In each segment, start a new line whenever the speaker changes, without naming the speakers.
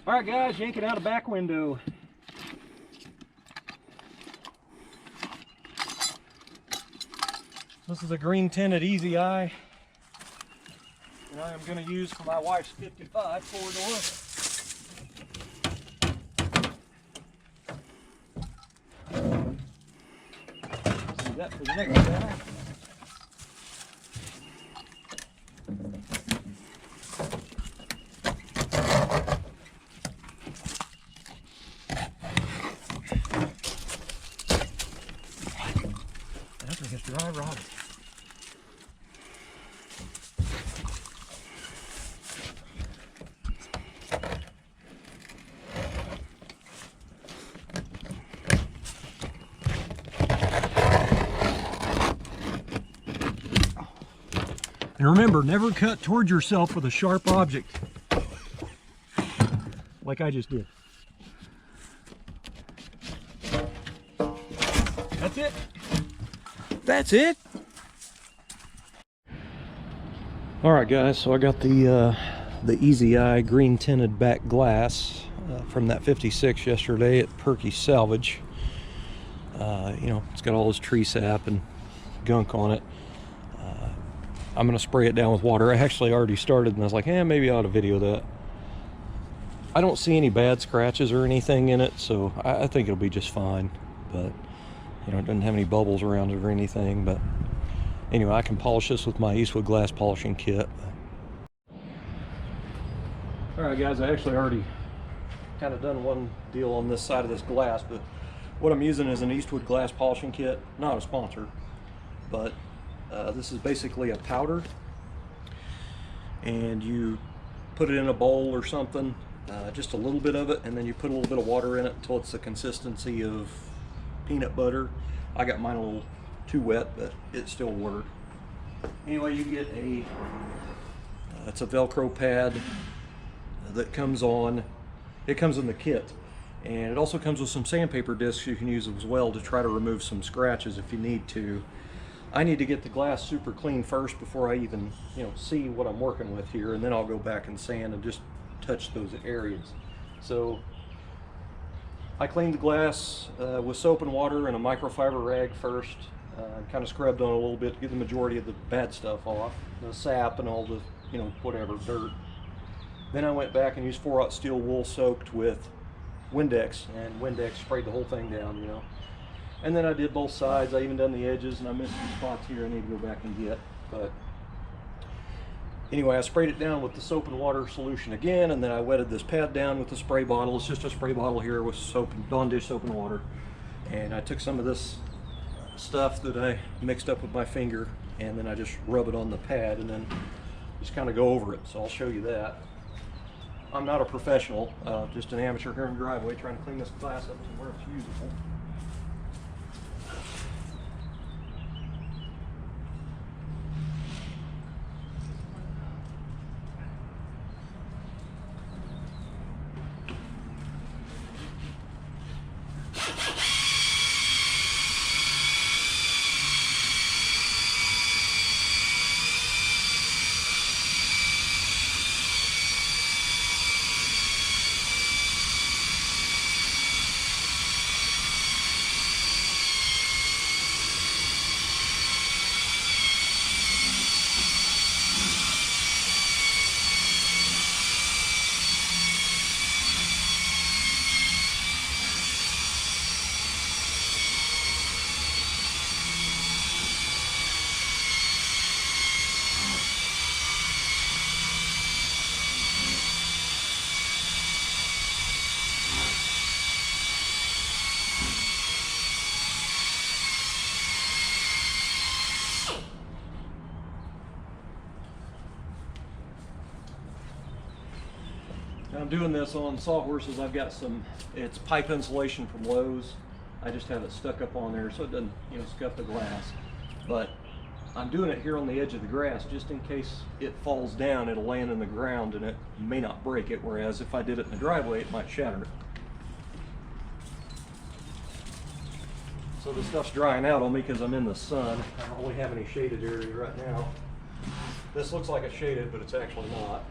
All right, guys, yanking out a back window. This is a green tinted Easy Eye, and I am going to use for my wife's 55 four-door. See that for the next guy. That thing is dry rotted. And remember, never cut towards yourself with a sharp object, like I just did. That's it. That's it. All right, guys. So I got the Easy Eye green tinted back glass from that 56 yesterday at Perky Salvage. You know, it's got all this tree sap and gunk on it. I'm gonna spray it down with water. I actually already started, and I was like, maybe I ought to video that. I don't see any bad scratches or anything in it, so I think it'll be just fine. But you know, it doesn't have any bubbles around it or anything. But anyway, I can polish this with my Eastwood glass polishing kit. All right, guys, I actually already kind of done one deal on this side of this glass, but what I'm using is an Eastwood glass polishing kit. Not a sponsor, but this is basically a powder, and you put it in a bowl or something, just a little bit of it, and then you put a little bit of water in it until it's the consistency of peanut butter. I got mine a little too wet, but it still worked. Anyway, you get it's a Velcro pad that comes on. It comes in the kit, and it also comes with some sandpaper discs you can use as well to try to remove some scratches if you need to. I need to get the glass super clean first before I even, you know, see what I'm working with here, and then I'll go back and sand and just touch those areas. So I cleaned the glass with soap and water and a microfiber rag first. Kind of scrubbed on a little bit to get the majority of the bad stuff off, the sap and all the, you know, whatever, dirt. Then I went back and used 4/0 steel wool soaked with Windex, and Windex sprayed the whole thing down, you know. And then I did both sides. I even done the edges, and I missed some spots here I need to go back and get. But anyway, I sprayed it down with the soap and water solution again, and then I wetted this pad down with the spray bottle. It's just a spray bottle here with soap and Dawn dish soap and water. And I took some of this stuff that I mixed up with my finger, and then I just rub it on the pad and then just kind of go over it. So I'll show you that. I'm not a professional, just an amateur here in the driveway trying to clean this glass up to where it's usable. I'm doing this on sawhorses. I've got it's pipe insulation from Lowe's. I just have it stuck up on there so it doesn't, you know, scuff the glass. But I'm doing it here on the edge of the grass just in case it falls down, it'll land in the ground and it may not break it, whereas if I did it in the driveway, it might shatter it. So the stuff's drying out on me because I'm in the sun. I don't really have any shaded area right now. This looks like it's shaded, but it's actually not.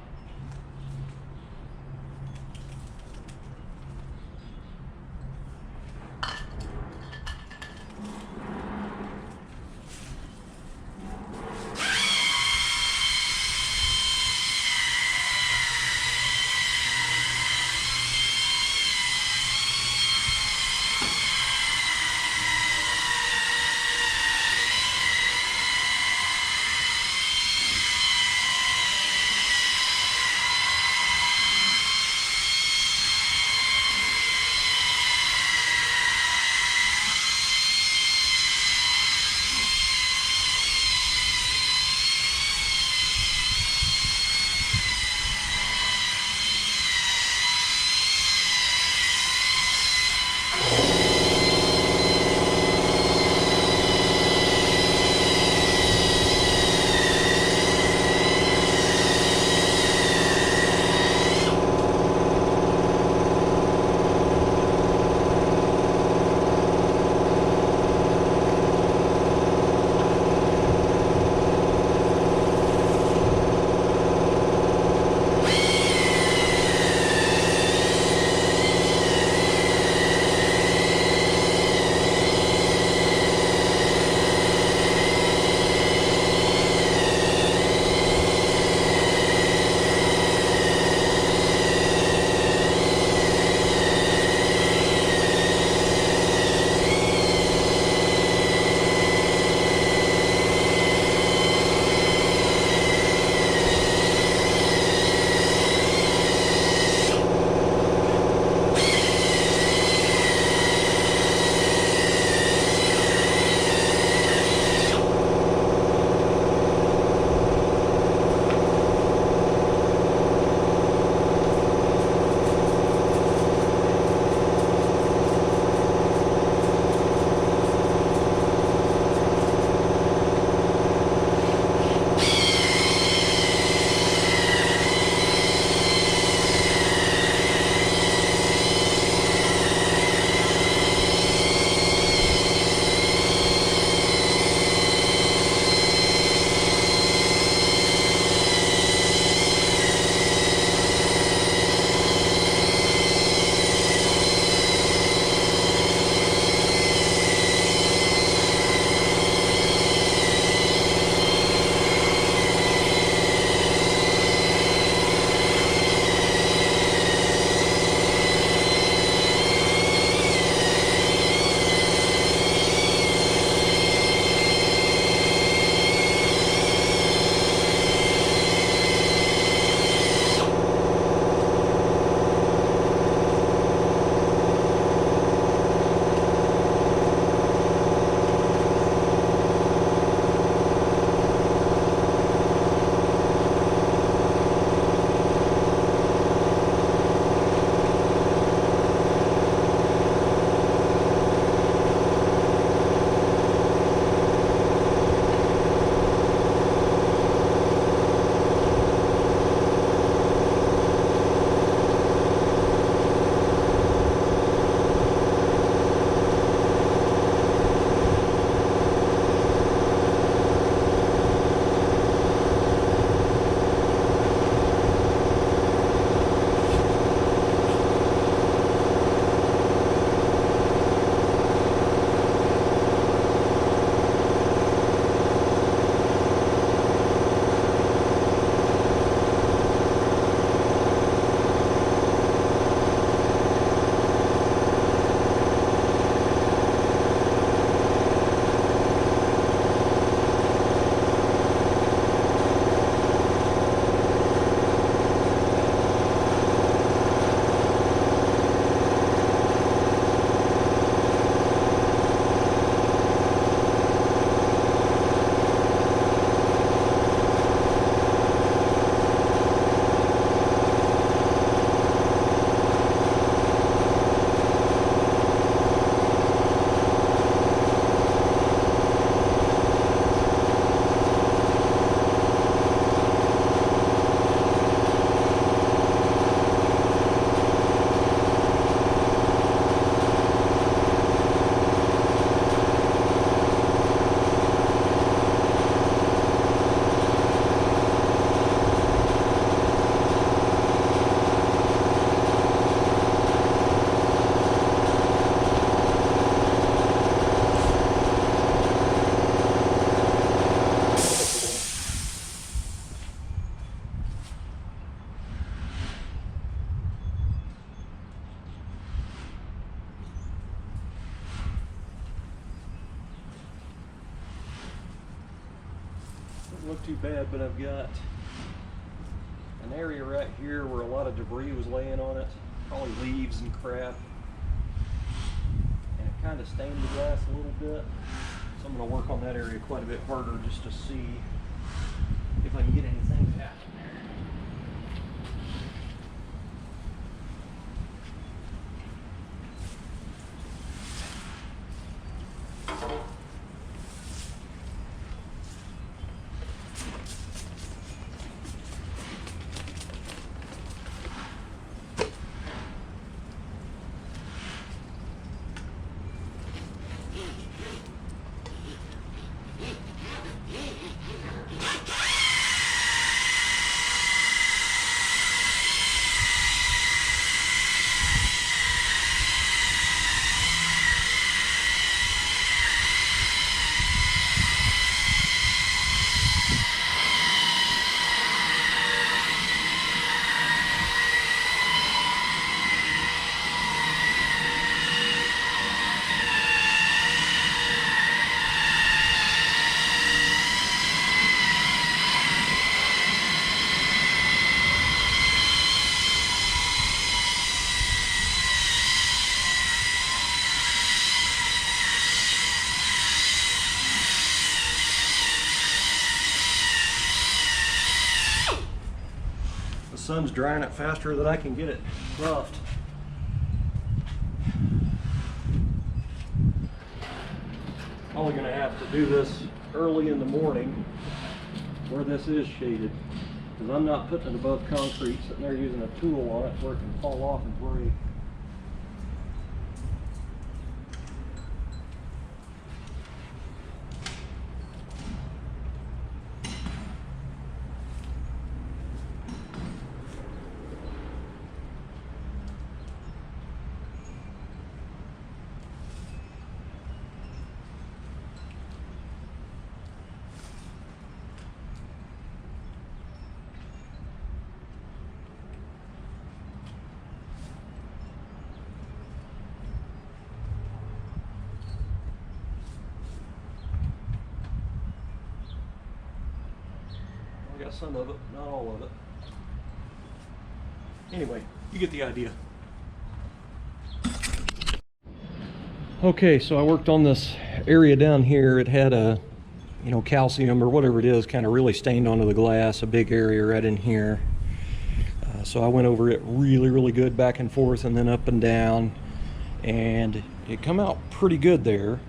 too bad, but I've got an area right here where a lot of debris was laying on it, probably leaves and crap, and it kind of stained the glass a little bit. So I'm going to work on that area quite a bit harder just to see if I can get anything back. The sun's drying it faster than I can get it buffed. Probably going to have to do this early in the morning where this is shaded, because I'm not putting it above concrete, sitting there using a tool on it where it can fall off and break. I got some of it, not all of it. Anyway, you get the idea. Okay, so I worked on this area down here. It had a, calcium or whatever it is, kind of really stained onto the glass, a big area right in here. So I went over it really good back and forth and then up and down, and it come out pretty good there.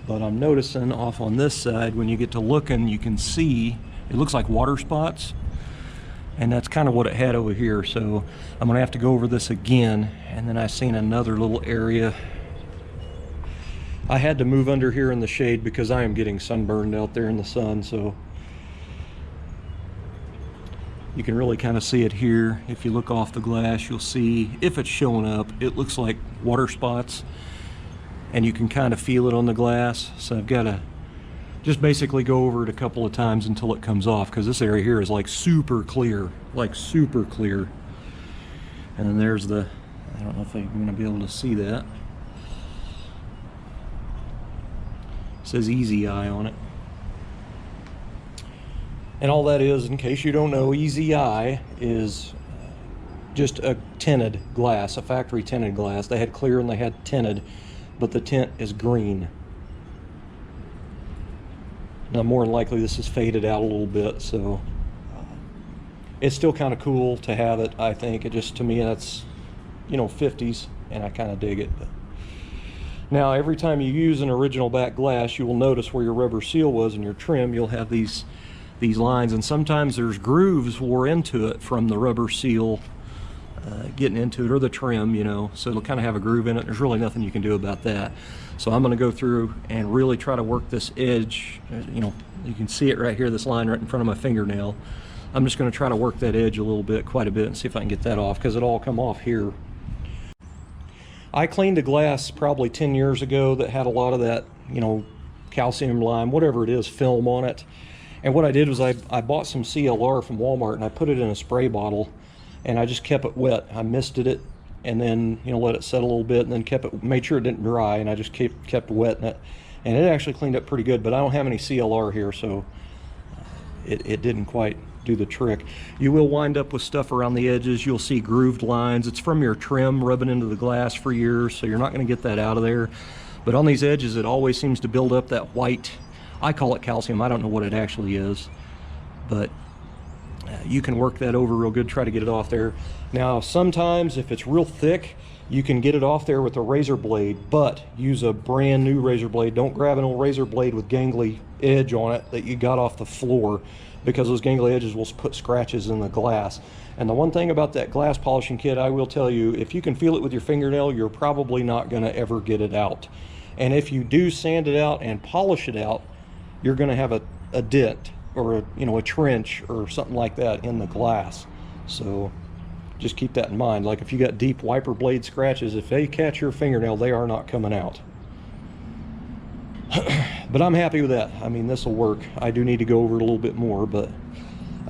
But I'm noticing off on this side, when you get to looking, you can see it looks like water spots, and that's kind of what it had over here. So I'm gonna have to go over this again. And then I seen another little area. I had to move under here in the shade because I am getting sunburned out there in the sun, so you can really kind of see it here. If you look off the glass, you'll see, if it's showing up, it looks like water spots, and you can kind of feel it on the glass. So I've got to just basically go over it a couple of times until it comes off, because this area here is like super clear, And then there's the, I don't know if I'm going to be able to see that. It says Easy Eye on it. And all that is, in case you don't know, Easy Eye is just a tinted glass, a factory tinted glass. They had clear and they had tinted, but the tint is green. Now, more than likely, this is faded out a little bit, so it's still kind of cool to have it, I think. It just, to me, that's, 50s, and I kind of dig it. But now, every time you use an original back glass, you will notice where your rubber seal was in your trim. You'll have these lines, and sometimes there's grooves wore into it from the rubber seal getting into it, or the trim, so it'll kind of have a groove in it. There's really nothing you can do about that. So I'm going to go through and really try to work this edge. You can see it right here, this line right in front of my fingernail. I'm just going to try to work that edge a little bit, quite a bit, and see if I can get that off, because it'll all come off here. I cleaned a glass probably 10 years ago that had a lot of that, calcium lime, whatever it is, film on it. And what I did was I bought some CLR from Walmart, and I put it in a spray bottle, and I just kept it wet. I misted it, and then let it set a little bit, and then made sure it didn't dry, and I just kept wetting it, and it actually cleaned up pretty good. But I don't have any CLR here, so it didn't quite do the trick. You will wind up with stuff around the edges. You'll see grooved lines. It's from your trim rubbing into the glass for years, so you're not going to get that out of there. But on these edges, it always seems to build up that white, I call it calcium, I don't know what it actually is, but you can work that over real good, try to get it off there. Now sometimes if it's real thick, you can get it off there with a razor blade, but use a brand new razor blade. Don't grab an old razor blade with gangly edge on it that you got off the floor, because those gangly edges will put scratches in the glass. And the one thing about that glass polishing kit, I will tell you, if you can feel it with your fingernail, you're probably not going to ever get it out. And if you do sand it out and polish it out, you're going to have a dent or a trench or something like that in the glass. So just keep that in mind. Like if you got deep wiper blade scratches, if they catch your fingernail, they are not coming out. But I'm happy with that. I mean, this will work. I do need to go over it a little bit more, but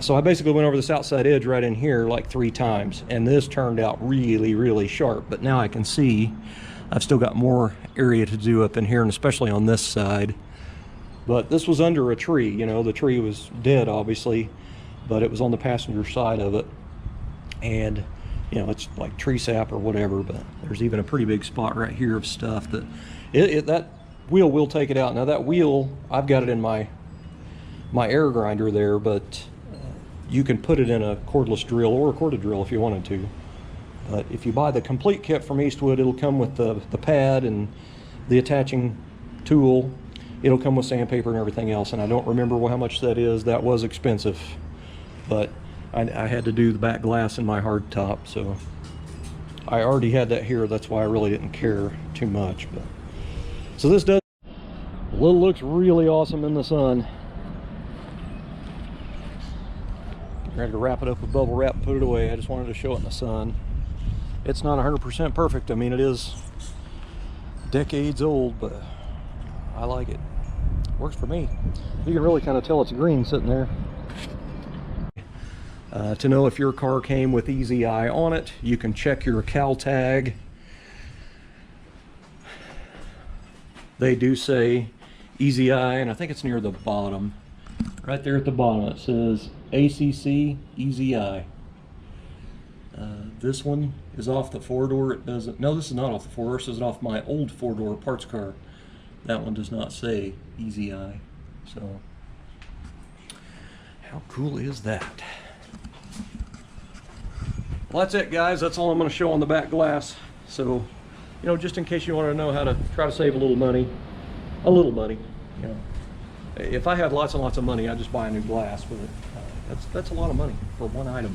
so I basically went over this outside edge right in here like 3 times, and this turned out really, really sharp. But now I can see I've still got more area to do up in here, and especially on this side. But this was under a tree, you know, the tree was dead obviously, but it was on the passenger side of it. And you know, it's like tree sap or whatever, but there's even a pretty big spot right here of stuff that that wheel will take it out. Now that wheel, I've got it in my air grinder there, but you can put it in a cordless drill or a corded drill if you wanted to. But if you buy the complete kit from Eastwood, it'll come with the pad and the attaching tool. It'll come with sandpaper and everything else, and I don't remember how much that is. That was expensive, but I had to do the back glass in my hard top, so I already had that here. That's why I really didn't care too much. But so this does, well, looks really awesome in the sun. I'm ready to wrap it up with bubble wrap and put it away. I just wanted to show it in the sun. It's not 100% perfect. I mean, it is decades old, but I like it. Works for me. You can really kind of tell it's green sitting there. To know if your car came with Easy Eye on it, you can check your cal tag. They do say Easy Eye, and I think it's near the bottom. Right there at the bottom it says ACC Easy Eye. This one is off the 4-door. It doesn't, no, this is not off the 4-door. This is off my old 4-door parts car. That one does not say Easy Eye. So how cool is that? Well, that's it, guys. That's all I'm going to show on the back glass. So, you know, just in case you want to know how to try to save a little money, you know. If I had lots and lots of money, I'd just buy a new glass, but that's a lot of money for one item.